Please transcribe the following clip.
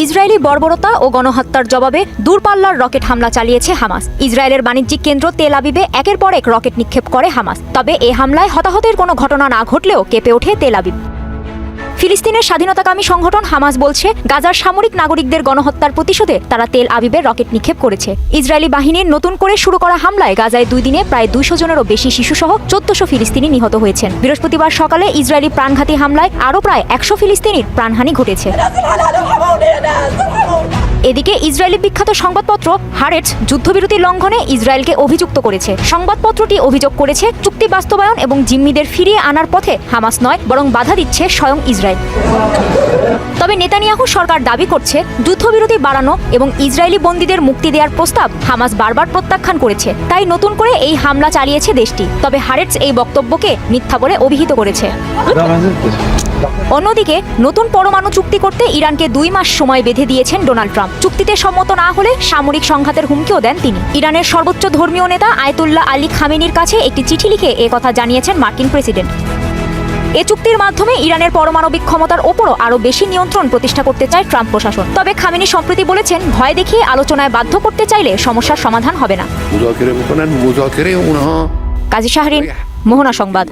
Israeli বর্বরতা ও গণহত্যার জবাবে দূরপাল্লার রকেট হামলা চালিয়েছে হামাস। ইসরায়েলের বাণিজ্যিক কেন্দ্র তেল আবিবে একের পর এক রকেট নিক্ষেপ করে হামাস। তবে এ হামলায় হতাহতের কোনো ঘটনা না ঘটলেও কেঁপে ওঠে তেল আবিব। ফিলিস্তিনের স্বাধীনতাকামী সংগঠন হামাস বলছে, গাজার সামরিক নাগরিকদের গণহত্যার প্রতিশোধে তারা তেল আবিবে রকেট নিক্ষেপ করেছে। ইসরায়েলি বাহিনীর নতুন করে শুরু করা হামলায় গাজায় 2 দিনে প্রায় 200 জনেরও বেশি শিশুসহ 1400 ফিলিস্তিনি নিহত হয়েছেন। বৃহস্পতিবার সকালে ইসরায়েলি প্রাণঘাতী হামলায় আরও প্রায় 100 ফিলিস্তিনির প্রাণহানি ঘটেছে। এদিকে ইসরায়েলি বিখ্যাত সংবাদপত্র হারেটস যুদ্ধবিরতি লঙ্ঘনে ইসরায়েলকে অভিযুক্ত করেছে। সংবাদপত্রটি অভিযোগ করেছে, চুক্তি বাস্তবায়ন এবং জিম্মিদের ফিরিয়ে আনার পথে হামাস নয়, বরং বাধা দিচ্ছে স্বয়ং ইসরায়েল। তবে নেতানিয়াহু সরকার দাবি করছে, যুদ্ধবিরতি বাড়ানো এবং ইসরায়েলি বন্দীদের মুক্তি দেওয়ার প্রস্তাব হামাস বারবার প্রত্যাখ্যান করেছে। তাই নতুন করে এই হামলা চালিয়েছে দেশটি। তবে হারেটস এই বক্তব্যকে মিথ্যা বলে অভিহিত করেছে। অন্যদিকে নতুন পরমাণু চুক্তি করতে ইরানকে 2 মাস সময় বেঁধে দিয়েছেন ডোনাল্ড ট্রাম্প। চুক্তিতে সম্মত না হলে সামরিক সংঘাতের হুমকিও দেন তিনি। ইরানের সর্বোচ্চ ধর্মীয় নেতা আয়াতুল্লাহ আলী খামেনির কাছে একটি চিঠি লিখে কথা জানিয়েছেন মার্কিন প্রেসিডেন্ট। এ চুক্তির মাধ্যমে ইরানের পারমাণবিক ক্ষমতার ওপরও আরও বেশি নিয়ন্ত্রণ প্রতিষ্ঠা করতে চায় ট্রাম্প প্রশাসন। তবে খামেনি সম্প্রতি বলেছেন, ভয় দেখিয়ে আলোচনায় বাধ্য করতে চাইলে সমস্যার সমাধান হবে না। মুযাকেরে কাজী শাহরিন, মোহনা সংবাদ।